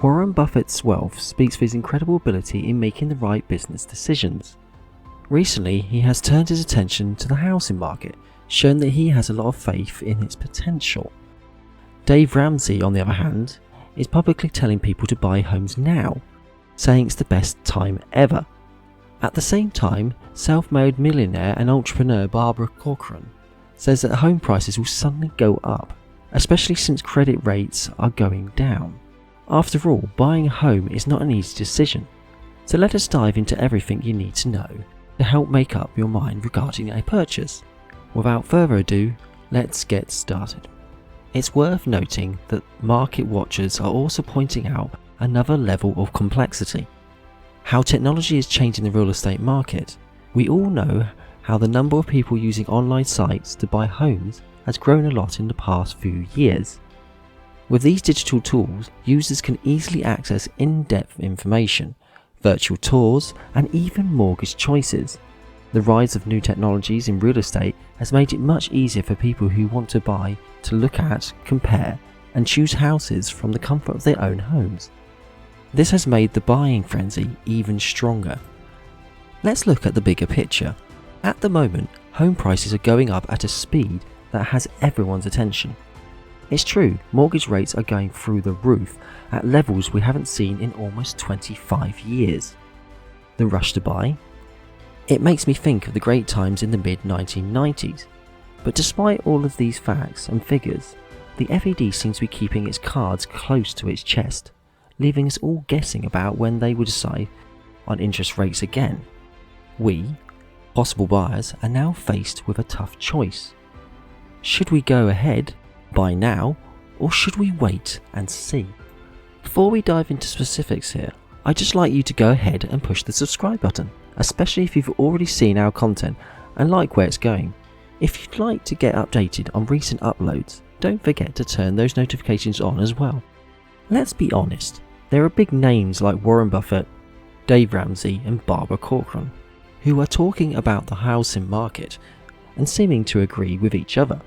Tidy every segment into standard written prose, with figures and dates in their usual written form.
Warren Buffett's wealth speaks for his incredible ability in making the right business decisions. Recently, he has turned his attention to the housing market, showing that he has a lot of faith in its potential. Dave Ramsey, on the other hand, is publicly telling people to buy homes now, saying it's the best time ever. At the same time, self-made millionaire and entrepreneur Barbara Corcoran says that home prices will suddenly go up, especially since credit rates are going down. After all, buying a home is not an easy decision, so let us dive into everything you need to know to help make up your mind regarding a purchase. Without further ado, let's get started. It's worth noting that market watchers are also pointing out another level of complexity. How technology is changing the real estate market. We all know how the number of people using online sites to buy homes has grown a lot in the past few years. With these digital tools, users can easily access in-depth information, virtual tours, and even mortgage choices. The rise of new technologies in real estate has made it much easier for people who want to buy to look at, compare, and choose houses from the comfort of their own homes. This has made the buying frenzy even stronger. Let's look at the bigger picture. At the moment, home prices are going up at a speed that has everyone's attention. It's true, mortgage rates are going through the roof at levels we haven't seen in almost 25 years. The rush to buy? It makes me think of the great times in the mid-1990s. But despite all of these facts and figures, the FED seems to be keeping its cards close to its chest, leaving us all guessing about when they will decide on interest rates again. We, possible buyers, are now faced with a tough choice. Should we go ahead, buy now, or should we wait and see? Before we dive into specifics here, I'd just like you to go ahead and push the subscribe button, especially if you've already seen our content and like where it's going. If you'd like to get updated on recent uploads, don't forget to turn those notifications on as well. Let's be honest, there are big names like Warren Buffett, Dave Ramsey and Barbara Corcoran, who are talking about the housing market and seeming to agree with each other.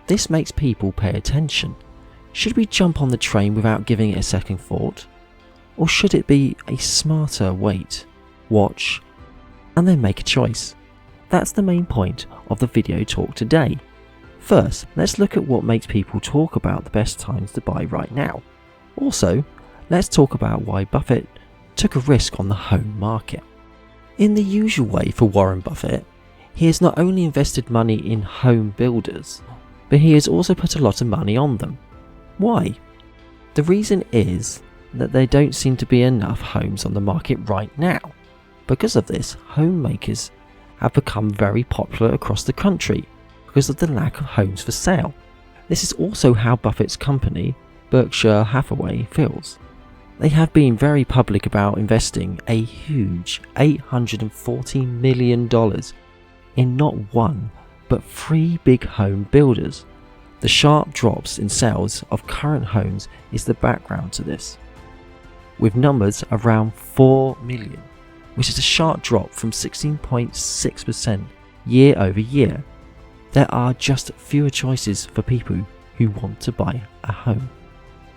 This makes people pay attention. Should we jump on the train without giving it a second thought? Or should it be a smarter wait, watch, and then make a choice? That's the main point of the video talk today. First, let's look at what makes people talk about the best times to buy right now. Also, let's talk about why Buffett took a risk on the home market. In the usual way for Warren Buffett, he has not only invested money in home builders, but he has also put a lot of money on them. Why? The reason is that there don't seem to be enough homes on the market right now. Because of this, homemakers have become very popular across the country because of the lack of homes for sale. This is also how Buffett's company, Berkshire Hathaway, feels. They have been very public about investing a huge $840 million in not one, but 3 big home builders. The sharp drops in sales of current homes is the background to this, with numbers around 4 million, which is a sharp drop from 16.6% year over year. There are just fewer choices for people who want to buy a home.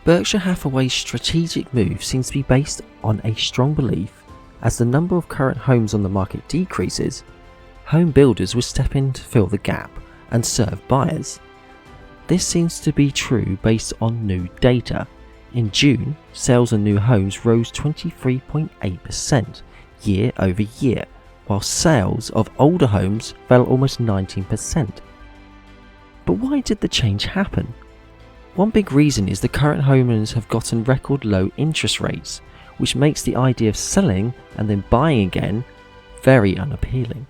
Berkshire Hathaway's strategic move seems to be based on a strong belief as the number of current homes on the market decreases, home builders will step in to fill the gap and serve buyers. This seems to be true based on new data. In June, sales on new homes rose 23.8% year over year, while sales of older homes fell almost 19%. But why did the change happen? One big reason is the current homeowners have gotten record low interest rates, which makes the idea of selling and then buying again very unappealing.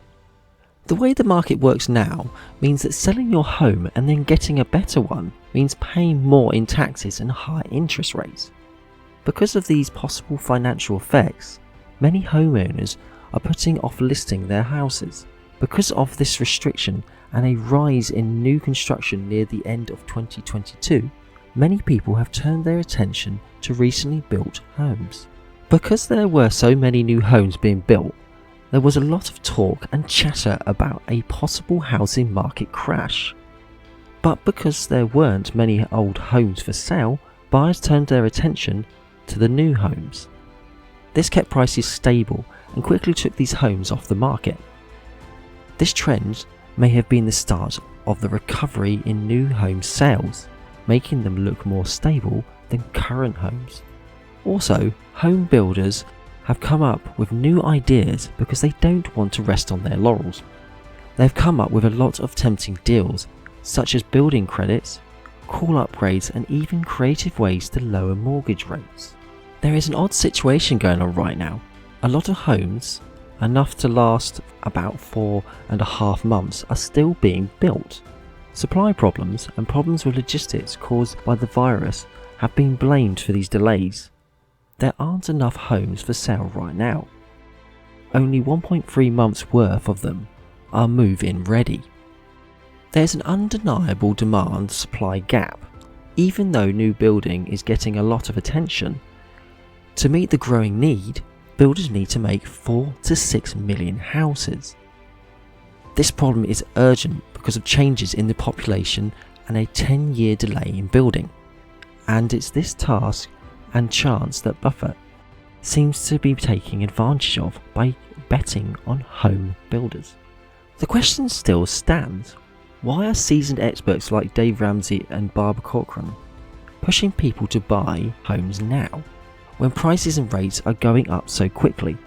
The way the market works now means that selling your home and then getting a better one means paying more in taxes and higher interest rates. Because of these possible financial effects, many homeowners are putting off listing their houses. Because of this restriction and a rise in new construction near the end of 2022, many people have turned their attention to recently built homes. Because there were so many new homes being built, there was a lot of talk and chatter about a possible housing market crash. But because there weren't many old homes for sale, buyers turned their attention to the new homes. This kept prices stable and quickly took these homes off the market. This trend may have been the start of the recovery in new home sales, making them look more stable than current homes. Also, home builders have come up with new ideas because they don't want to rest on their laurels. They've come up with a lot of tempting deals, such as building credits, cool upgrades, and even creative ways to lower mortgage rates. There is an odd situation going on right now. A lot of homes, enough to last about 4.5 months, are still being built. Supply problems and problems with logistics caused by the virus have been blamed for these delays. There aren't enough homes for sale right now. Only 1.3 months worth of them are move-in ready. There's an undeniable demand-supply gap, even though new building is getting a lot of attention. To meet the growing need, builders need to make 4 to 6 million houses. This problem is urgent because of changes in the population and a 10-year delay in building. And it's this task and chance that Buffett seems to be taking advantage of by betting on home builders. The question still stands: why are seasoned experts like Dave Ramsey and Barbara Corcoran pushing people to buy homes now, when prices and rates are going up so quickly?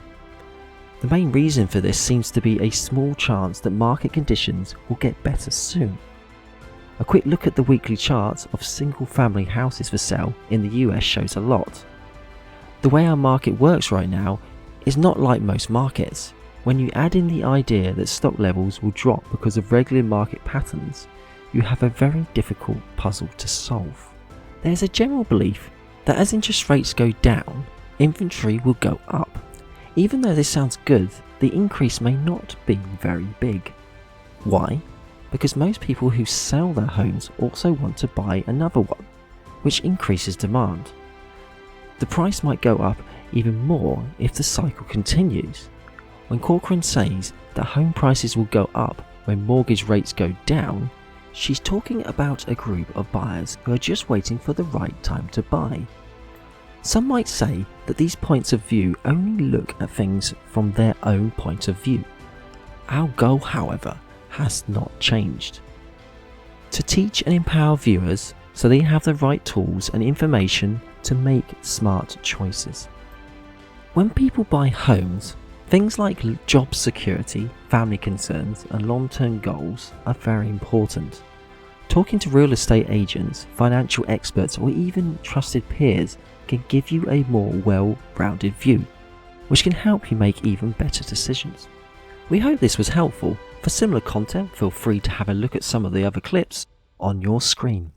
The main reason for this seems to be a small chance that market conditions will get better soon. A quick look at the weekly charts of single-family houses for sale in the US shows a lot. The way our market works right now is not like most markets. When you add in the idea that stock levels will drop because of regular market patterns, you have a very difficult puzzle to solve. There is a general belief that as interest rates go down, inventory will go up. Even though this sounds good, the increase may not be very big. Why? Because most people who sell their homes also want to buy another one, which increases demand. The price might go up even more if the cycle continues. When Corcoran says that home prices will go up when mortgage rates go down, she's talking about a group of buyers who are just waiting for the right time to buy. Some might say that these points of view only look at things from their own point of view. Our goal, however, has not changed: to teach and empower viewers so they have the right tools and information to make smart choices. When people buy homes, things like job security, family concerns, and long-term goals are very important. Talking to real estate agents, financial experts, or even trusted peers can give you a more well-rounded view, which can help you make even better decisions. We hope this was helpful. For similar content, feel free to have a look at some of the other clips on your screen.